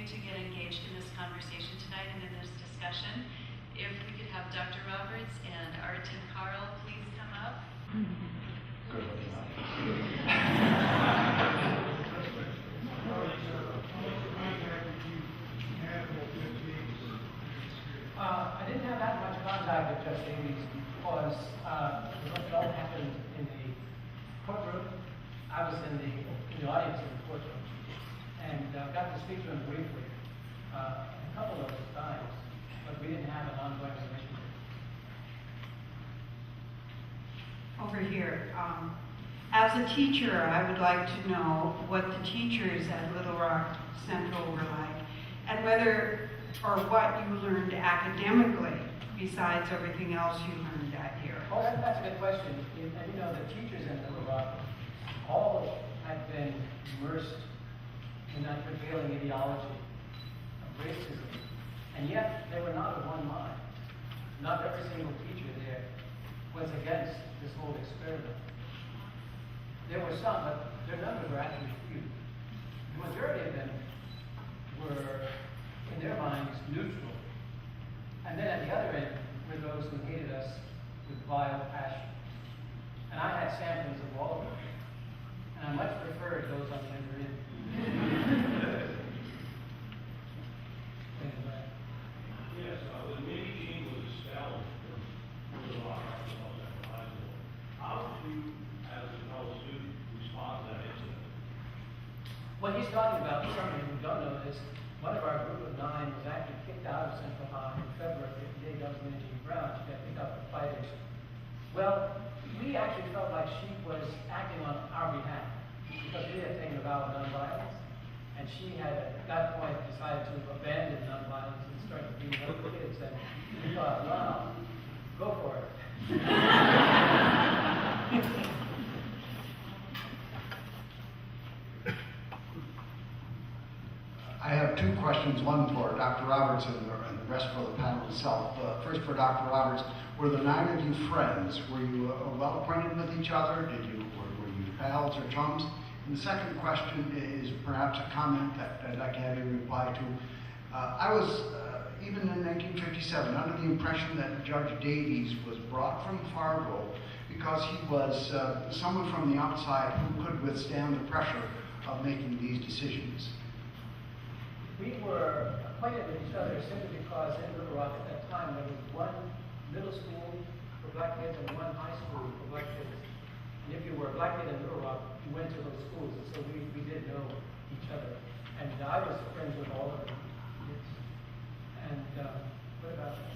to get engaged in this conversation tonight and in this discussion. If we could have Dr. Roberts and Art and Carl please come up. I didn't have that much contact with Judge Davies because it all happened in the courtroom. I was in the audience in the courtroom and got to speak to him briefly a couple of times, but we didn't have an ongoing relationship. Over here. As a teacher, I would like to know what the teachers at Little Rock Central were like, and whether or what you learned academically besides everything else you learned out here. Oh, that's a good question. And you know, the teachers in Little Rock all had been immersed in that prevailing ideology of racism, and yet they were not of one mind. Not every single teacher there was against this whole experiment. There were some, but their numbers were actually few. The majority of them were, in their minds, neutral. And then at the other end were those who hated us with vile passion. And I had samplings of all of them. And I much preferred those on the other end. Yes, the meeting was established for the law. How did you, as a fellow student, respond to that incident? What he's talking about, some of you who don't know this, one of our group of 9 was actually kicked out of Central High in February of the day that was Minnie Brown. She got picked up for fighting. Well, we actually felt like she was acting on our behalf because we had taken a vow of nonviolence, and she had at that point decided to abandon nonviolence and start beating up kids. And we thought, wow, go for it. I have 2 questions, one for Dr. Roberts and the rest for the panel itself. First for Dr. Roberts, were the 9 of you friends? Were you well acquainted with each other? Were you pals or chums? And the second question is perhaps a comment that I'd like to have you reply to. I was, even in 1957, under the impression that Judge Davies was brought from Fargo because he was someone from the outside who could withstand the pressure of making these decisions. We were acquainted with each other simply because in Little Rock at that time there was one middle school for black kids and one high school for black kids. And if you were a black kid in Little Rock, you went to those schools, and so we did know each other. And I was friends with all of them. And what about that?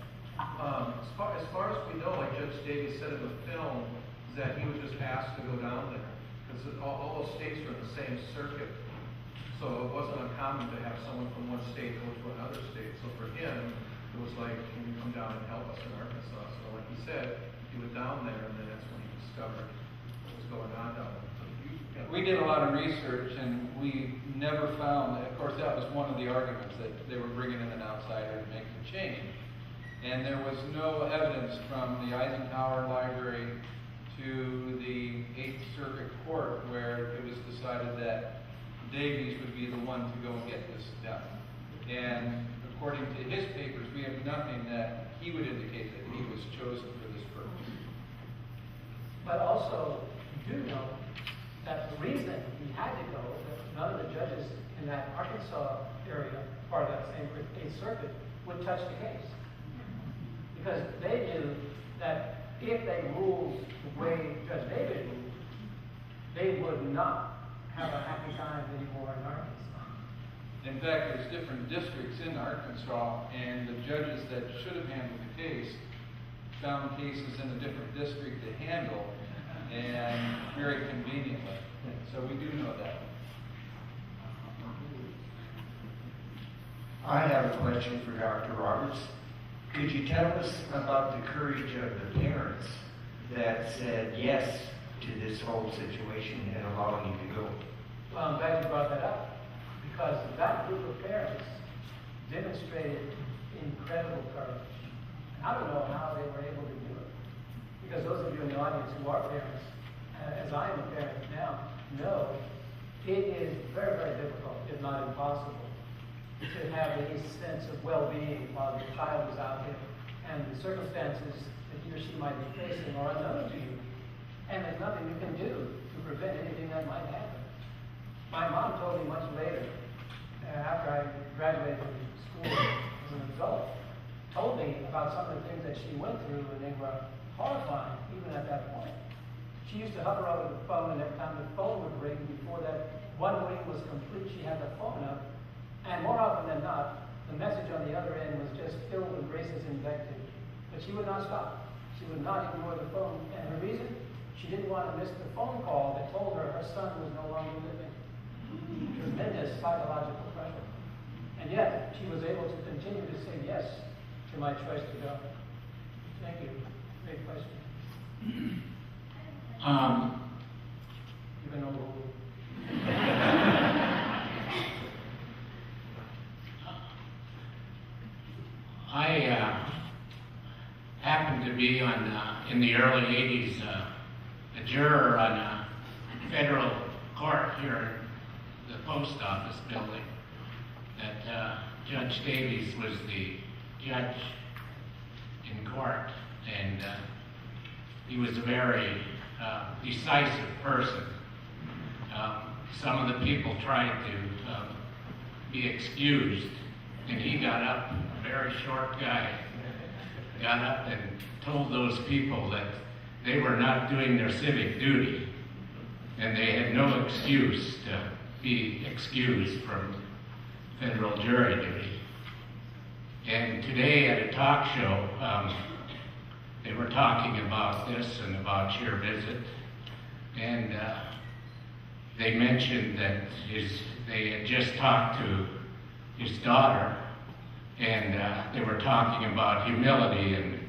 As far as we know, like Judge Davies said in the film, is that he was just asked to go down there because all those states were in the same circuit. So it wasn't uncommon to have someone from one state go to another state. So for him, it was like, can you come down and help us in Arkansas? So like he said, he went down there, and then that's when he discovered what was going on down there. So we did a lot of research, and we never found, of course, that was one of the arguments, that they were bringing in an outsider to make the change. And there was no evidence from the Eisenhower Library to the 8th Circuit Court where it was decided that Davies would be the one to go and get this done. And according to his papers, we have nothing that he would indicate that he was chosen for this purpose. But also, you do know that the reason he had to go, that none of the judges in that Arkansas area, part of that same 8th Circuit, would touch the case. Because they knew that if they ruled the way Judge David ruled, they would not have a happy time anymore in Arkansas. In fact, there's different districts in Arkansas, and the judges that should have handled the case found cases in a different district to handle, and very conveniently. So we do know that. I have a question for Dr. Roberts. Could you tell us about the courage of the parents that said yes to this whole situation and allowing you to go? Well, I'm glad you brought that up, because that group of parents demonstrated incredible courage. And I don't know how they were able to do it, because those of you in the audience who are parents, as I am a parent now, know it is very, very difficult, if not impossible, to should have a sense of well-being while the child is out there, and the circumstances that he or she might be facing are unknown to you. And there's nothing you can do to prevent anything that might happen. My mom told me much later, after I graduated from school as an adult, told me about some of the things that she went through, and they were horrifying, even at that point. She used to hover over the phone, and every time the phone would ring, before that one ring was complete, she had the phone up, and more often than not, the message on the other end was just filled with racist invective. But she would not stop. She would not ignore the phone, and her reason? She didn't want to miss the phone call that told her her son was no longer living. Tremendous psychological pressure. And yet, she was able to continue to say yes to my choice to go. Thank you. Great question. You've been overruled. I happened to be in the early 80s, a juror on a federal court here in the post office building that Judge Davies was the judge in court, and he was a very decisive person. Some of the people tried to be excused, and he got up, a very short guy, got up and told those people that they were not doing their civic duty, and they had no excuse to be excused from federal jury duty. And today at a talk show, they were talking about this and about your visit, and they mentioned that they had just talked to his daughter, and they were talking about humility, and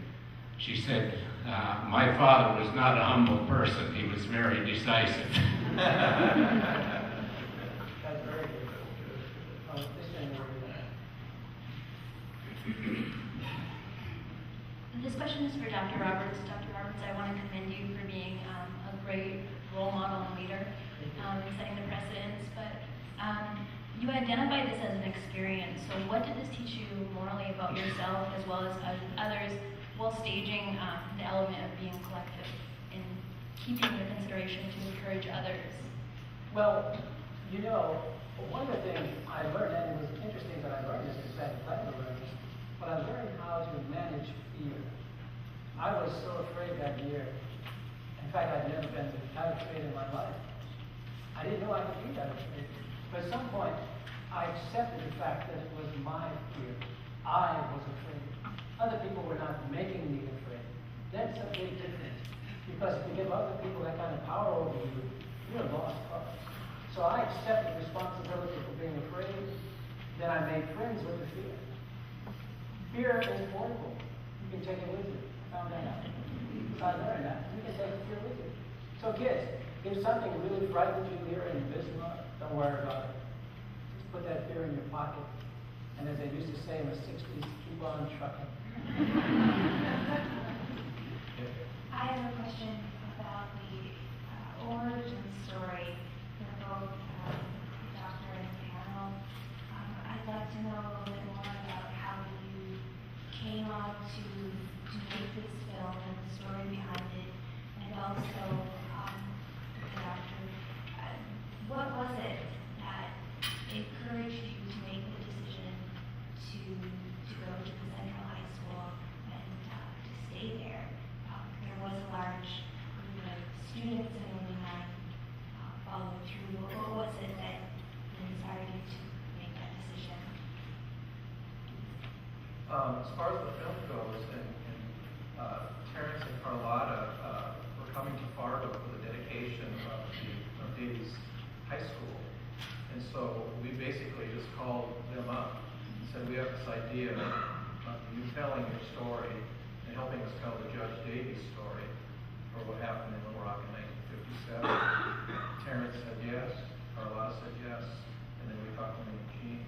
she said, my father was not a humble person, he was very decisive. That's very good. This thing This question is for Dr. Roberts. Dr. Roberts, I want to commend you for being a great role model and leader, setting the precedents, but you identify this as an experience. So what did this teach you morally about yourself as well as others while staging the element of being collective and keeping the consideration to encourage others? Well, you know, one of the things I learned, and it was interesting that I learned this, is that I learned, but I learned how to manage fear. I was so afraid that year. In fact, I'd never been that afraid in my life. I didn't know I could be that afraid. But at some point, I accepted the fact that it was my fear. I was afraid. Other people were not making me afraid. That's a big difference. Because if you give other people that kind of power over you, you're a lost cause. So I accepted responsibility for being afraid. Then I made friends with the fear. Fear is portable. You can take it with you. I found that out. So I learned that. You can take fear with you. So kids, if something really frightens you here in Bismarck, don't worry about it. Just put that fear in your pocket. And as they used to say in the 60s, keep on trucking. I have a question about the origin story for both Doctor and panel. I'd like to know a little bit more about how you came on to make this film and the story behind it, and also, Doctor, what was it that encouraged you to make the decision to go to the Central High School and to stay there? There was a large group of students and only 9 followed through. What was it that inspired you to make that decision? As far as the film goes, and Terrence and Carlotta were coming to Fargo for the dedication of Davies High School. And so we basically just called them up and said, we have this idea of you telling your story and helping us tell the Judge Davies story for what happened in Little Rock in 1957. Terrence said yes, Carlotta said yes, and then we talked to them in Gene.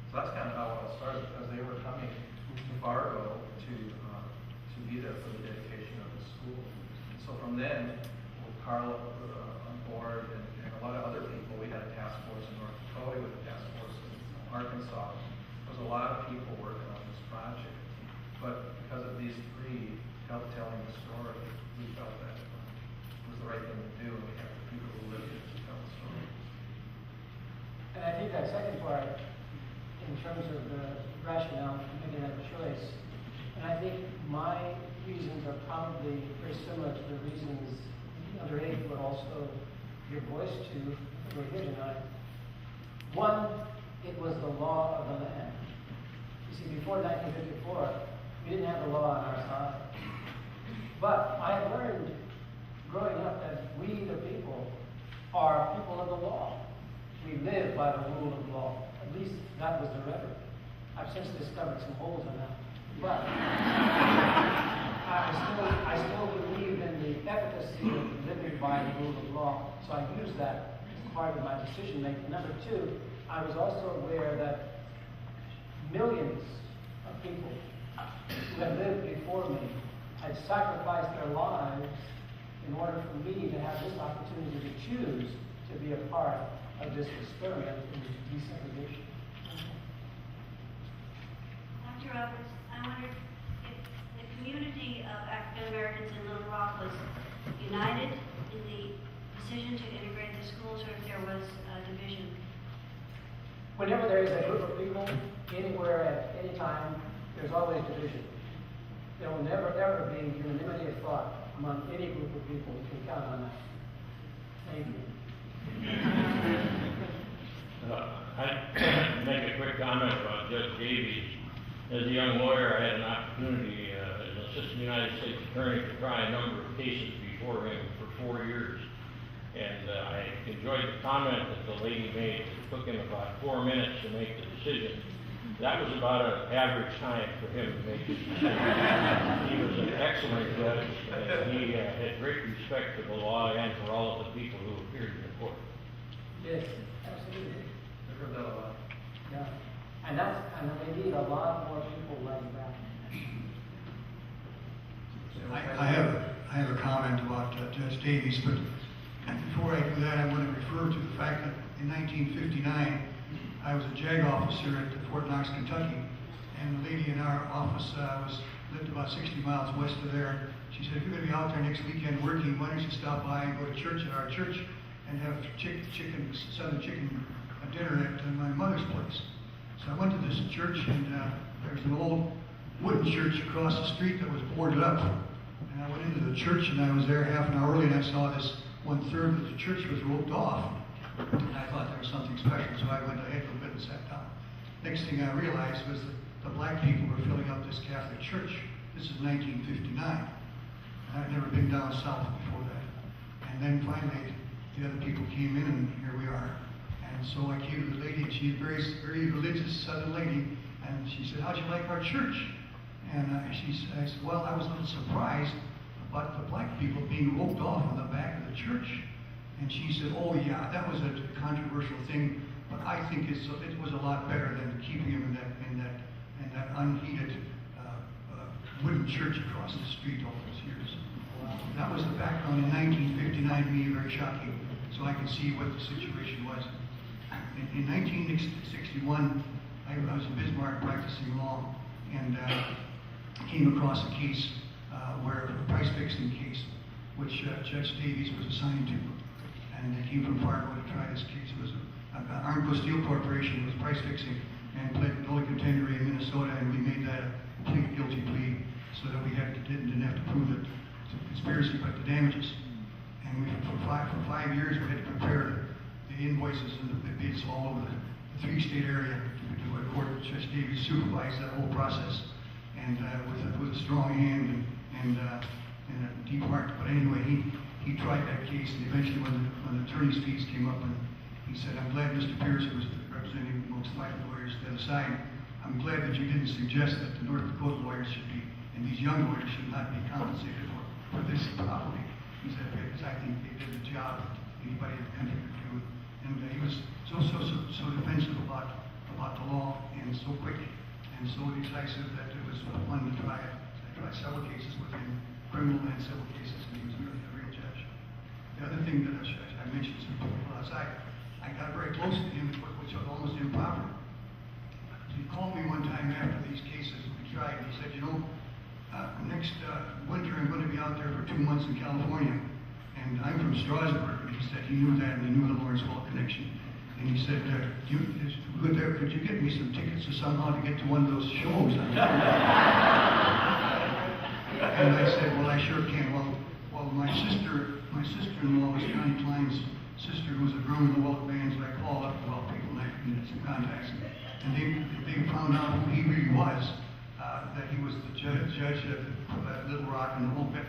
So that's kind of how it all started, because they were coming to Fargo to be there for the dedication of the school. And so from then, with Carla on board and a lot of other people, we had a task force in North Dakota, with a task force in Arkansas. was a lot of people working on this project. But because of these three helped telling the story, we felt that it was the right thing to do, and we have the people who lived it to tell the story. And I think that second part, in terms of the rationale for making that choice, and I think my reasons are probably very similar to the reasons the other eight would also give voice to if we're here tonight. One, it was the law of the land. You see, before 1954, we didn't have the law on our side. But I have learned growing up that we, the people, are people of the law. We live by the rule of law. At least that was the rhetoric. I've since discovered some holes in that. But I still believe in the efficacy of living by the rule of law. So I use that as part of my decision making. Number two, I was also aware that millions of people who had lived before me had sacrificed their lives in order for me to have this opportunity to choose to be a part of this experiment in desegregation. Dr. Roberts, I wonder if the community of African Americans in Little Rock was united in the decision to integrate the schools, or if there was a division. Whenever there is a group of people, anywhere at any time, there's always division. There will never ever be unanimity of thought among any group of people. You can count on that. Thank you. I'd make a quick comment about Judge Davies. As a young lawyer, I had an opportunity as an assistant United States attorney to try a number of cases before him for 4 years. And I enjoyed the comment that the lady made. It took him about 4 minutes to make the decision. That was about an average time for him to make the decision. He was an excellent judge, and he had great respect for the law and for all of the people who appeared in the court. Yes, absolutely. I've heard that a lot. Yeah. And we need a lot more people like that. I have a comment about Judge Davies, but before I do that, I want to refer to the fact that in 1959, I was a JAG officer at Fort Knox, Kentucky, and the lady in our office lived about 60 miles west of there. She said, if you're going to be out there next weekend working, why don't you stop by and go to church at our church and have southern chicken dinner at my mother's place. So I went to this church, and there was an old wooden church across the street that was boarded up. And I went into the church, and I was there half an hour early, and I saw this 1/3 of the church was roped off. And I thought there was something special, so I went ahead a little bit and sat down. Next thing I realized was that the black people were filling up this Catholic church. This is 1959. And I'd never been down south before that. And then finally, the other people came in, and here we are. And so I came to the lady, and she's a very, very religious Southern lady, and she said, how'd you like our church? And I said, well, I was a little surprised about the black people being roped off on the back of the church. And she said, oh yeah, that was a controversial thing, but I think it was a lot better than keeping him in that unheated wooden church across the street all those years. That was the background in 1959 to me, very shocking, so I can see what the situation was. In 1961, I was in Bismarck practicing law, and came across a case where a price fixing case, which Judge Davies was assigned to. And they came from Fargo to try this case. It was an Armco Steel Corporation was price fixing and pled no contender in Minnesota, and we made that a guilty plea so that we didn't have to prove it to conspiracy, but the damages. And for five years we had to prepare the invoices and the bids all over the three-state area to a court. Judge Davies supervised that whole process, and with a strong hand and a deep heart. But anyway, he tried that case, and eventually when the attorney's fees came up, and he said, I'm glad Mr. Pierce, who was representing most white lawyers to the other side, I'm glad that you didn't suggest that the North Dakota lawyers should be, and these young lawyers should not be compensated for this property. He said, because I think they did the job that anybody in the country could do. And he was so defensive about the law, and so quick, and so decisive that it was fun to try it. I tried several cases with him, criminal and civil cases, and he was really a great judge. The other thing that I mentioned some people outside, I got very close to him, which was almost improper. He called me next winter I'm going to be out there for 2 months in California. And I'm from Strasbourg, and he said he knew that, and he knew the Lawrence Hall connection. And he said, could you get me some tickets or somehow to get to one of those shows? And I said, well, I sure can. Well, my sister-in-law was Connie Klein's sister, who was a drummer in the Welk band, so I called up the Welk people and I made some contacts. And they found out who he really was, that he was the judge at Little Rock and the whole bit.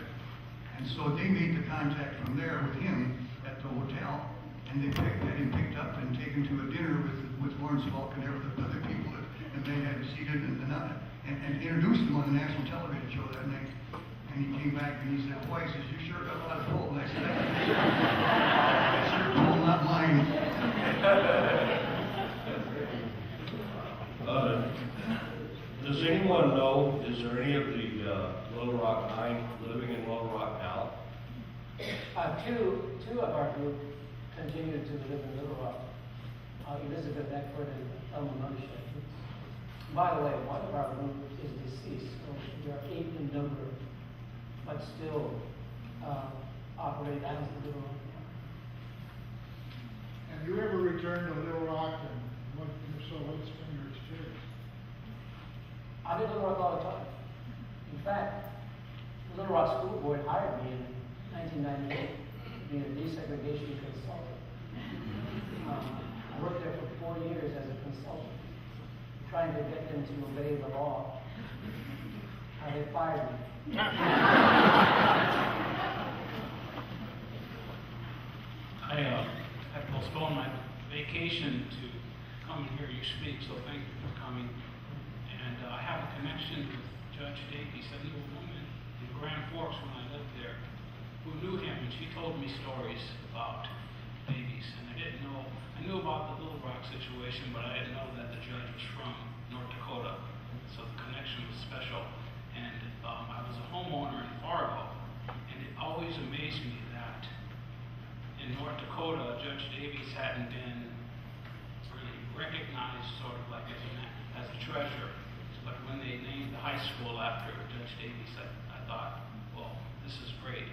And so they made the contact from there with him at the hotel, and they had him picked up and taken to a dinner with Lawrence Falk and other people, and they had him seated and introduced him on the national television show that night. And he came back and he said, boy, he says, you sure got a lot of pull. And I said, that's your pull, not mine. Does anyone know, is there any of the Little Rock Nine living in Little Rock now? Two of our group continue to live in Little Rock. Elizabeth Eckford and Elma Mundishet. By the way, one of our group is deceased, so we are 8 in number, but still operate as the Little Rock. Have you ever returned to Little Rock, and if so, what's been your experience? I'm in Little Rock all the time. In fact, the Little Rock School Board hired me in 1998 to be a desegregation consultant. I worked there for 4 years as a consultant, trying to get them to obey the law. They fired me. I postponed my vacation to come and hear you speak, so thank you for coming. And I have a connection with Judge Davies. I knew a woman in Grand Forks when I lived there who knew him, and she told me stories about Davies. And I knew about the Little Rock situation, but I didn't know that the judge was from North Dakota, so the connection was special. And I was a homeowner in Fargo, and it always amazed me that in North Dakota, Judge Davies hadn't been really recognized sort of like as a treasure. But when they named the high school after Judge Davies, I thought, well, this is great.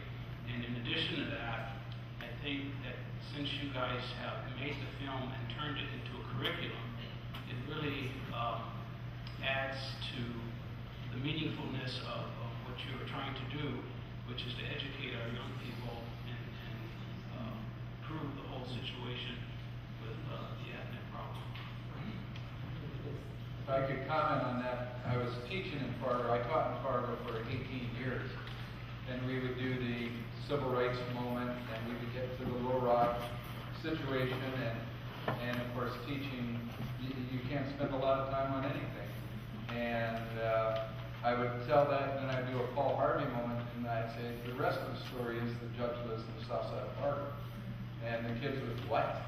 And in addition to that, I think that since you guys have made the film and turned it into a curriculum, it really adds to the meaningfulness of what you are trying to do, which is to educate our young people and improve the whole situation with the ethnic problem. If I could comment on that, I was teaching in Fargo. I taught in Fargo for 18 years. And we would do the civil rights moment, and we would get to the Little Rock situation, and of course teaching, you can't spend a lot of time on anything. And I would tell that, and then I'd do a Paul Harvey moment, and I'd say, the rest of the story is the judge lives in the south side of Fargo. And the kids would, what?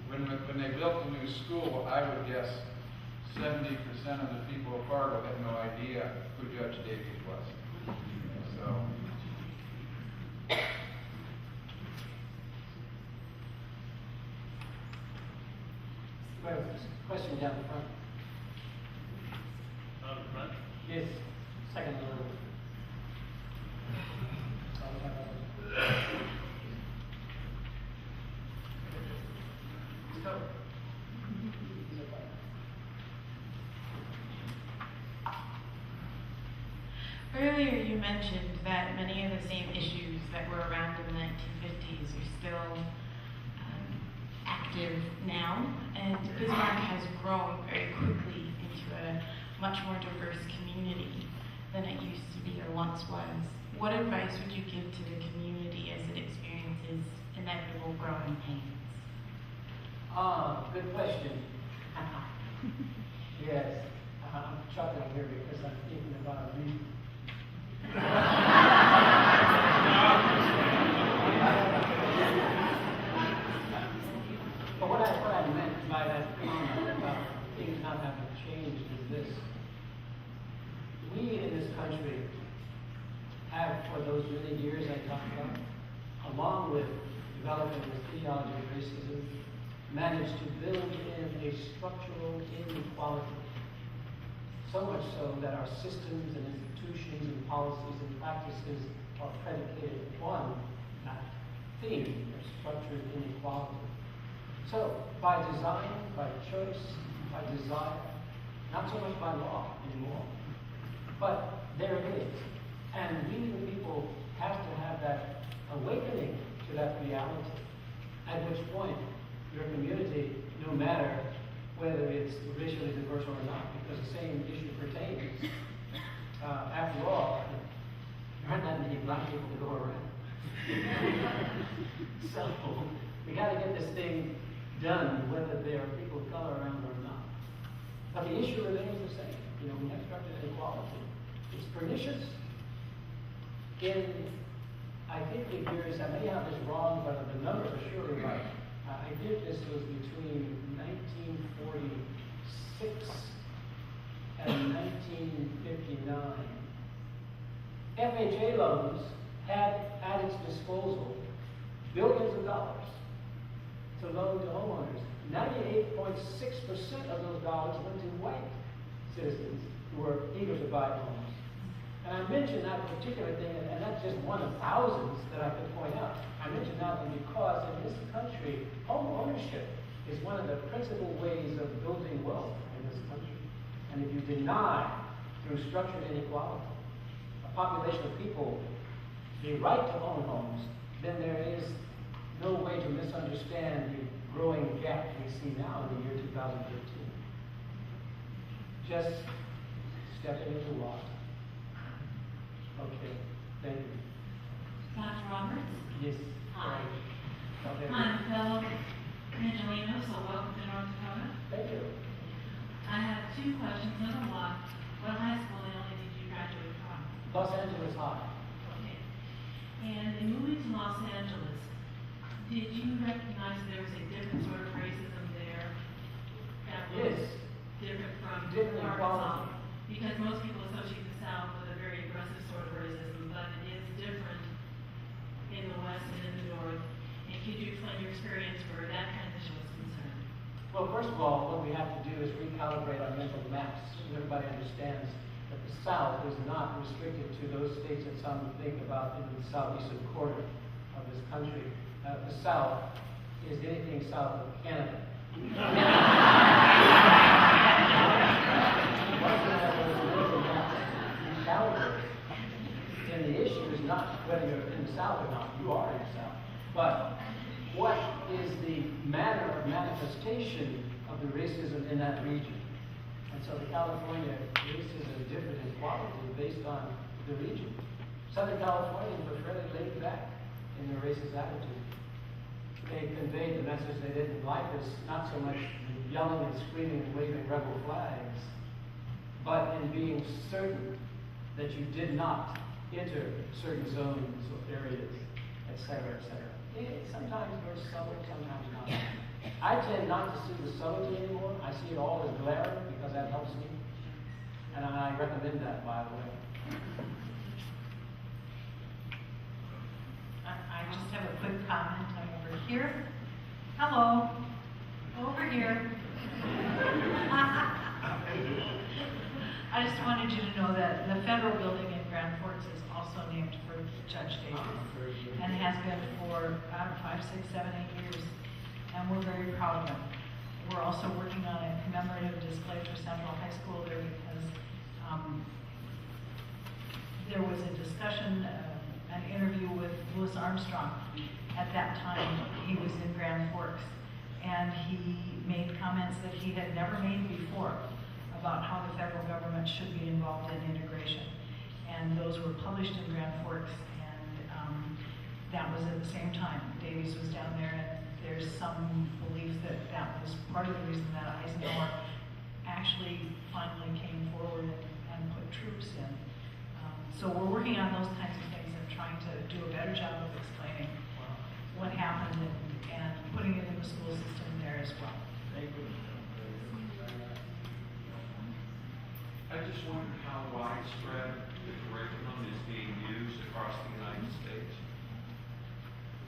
When they built the new school, I would guess 70% of the people of Fargo had no idea who Judge Davies was. So. Question down the front. Down the front? Yes, second row. Earlier you mentioned that many of the same issues that were around in the 1950s are still active now, and Bismarck has grown very quickly into a much more diverse community than it used to be or once was. What advice would you give to the community as it experiences inevitable growing pains? Good question. Yes, I'm chuckling here because I'm thinking about reading. But what I meant by that comment about things not having changed is this. We in this country have, for those many years I talked about, along with developing this ideology of racism, managed to build in a structural inequality. So much so that our systems and institutions and policies and practices are predicated upon that theme of structured inequality. So, by design, by choice, by desire, not so much by law anymore, but there it is. And we the people have to have that awakening to that reality, at which point your community, no matter whether it's racially diverse or not, because the same issue pertains. After all, there aren't that many black people to go around. So, we got to get this thing done, whether there are people of color around or not. But the issue remains the same. You know, we have structured inequality. It's pernicious. I think the years, I may have this wrong, but the numbers are surely right. I think this was between 1946 and 1959. FHA loans had at its disposal billions of dollars to loan to homeowners. 98.6% of those dollars went to white citizens who were eager to buy homes. And I mention that particular thing, and that's just one of thousands that I could point out. I mention that one because in this country, home ownership is one of the principal ways of building wealth in this country. And if you deny, through structured inequality, a population of people the right to own homes, then there is no way to misunderstand the growing gap we see now in the year 2013. Just stepping into water. Okay, thank you. Dr. Roberts? Yes. Hi. Okay. I'm fellow Angelino, so welcome to North Dakota. Thank you. I have two questions. Number one, what high school in LA did you graduate from? Los Angeles High. Okay. And in moving to Los Angeles, did you recognize there was a different sort of racism there that was Yes. different from Different Arkansas? equality. Because most people associate the South with a very aggressive sort of racism, but it is different in the West and in the North. And could you explain your experience where that transition was concerned? Well, first of all, what we have to do is recalibrate our mental maps so everybody understands that the South is not restricted to those states that some think about in the southeastern quarter of this country. The South is anything south of Canada. And the issue is not whether you're in the South or not. You are in the South. But what is the manner of manifestation of the racism in that region? And so the California racism is different in quality based on the region. Southern Californians were fairly laid back in their racist attitude. They conveyed the message they didn't like as not so much yelling and screaming and waving rebel flags, but in being certain that you did not enter certain zones or areas, etc., etc. Sometimes very subtle, sometimes not. I tend not to see the subtlety anymore. I see it all as glaring because that helps me. And I recommend that, by the way. I just have a quick comment. I'm over here. Hello. Over here. I just wanted you to know that the federal building in Grand Forks is also named for Judge Davis and has been for 5, 6, 7, 8 years. And we're very proud of him. We're also working on a commemorative display for Central High School there because there was a discussion, an interview with Louis Armstrong. At that time, he was in Grand Forks, and he made comments that he had never made before about how the federal government should be involved in integration. And those were published in Grand Forks, and that was at the same time. Davies was down there, and there's some belief that that was part of the reason that Eisenhower actually finally came forward and put troops in. So we're working on those kinds of things and trying to do a better job of explaining what happened and putting it in the school system there as well. Thank you. I just wondered how widespread the curriculum is being used across the United States.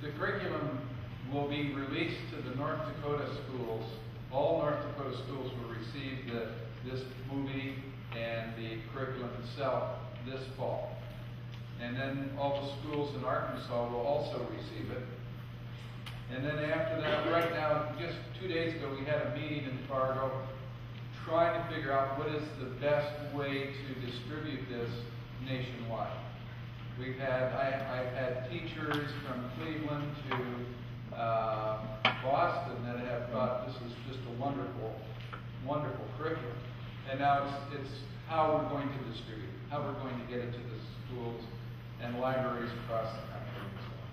The curriculum will be released to the North Dakota schools. All North Dakota schools will receive this movie, and itself this fall. And then all the schools in Arkansas will also receive it. And then after that, right now, just 2 days ago, we had a meeting in Fargo trying to figure out what is the best way to distribute this nationwide. I've had teachers from Cleveland to Boston that have thought this is just a wonderful, wonderful curriculum. And now it's how we're going to distribute it, how we're going to get it to the schools and libraries across the country and so on.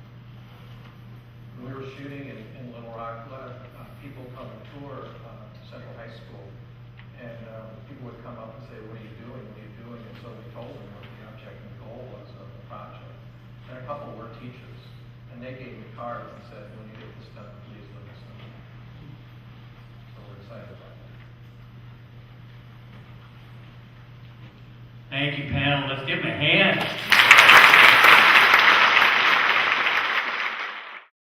We were shooting in Little Rock, a lot of people come and tour Central High School, and people would come up and say, what are you doing, what are you doing? And so we told them what the object and goal was of the project. And a couple were teachers, and they gave me cards and said, when you get this done, please let us know. So we're excited about that. Thank you, panel. Let's give them a hand.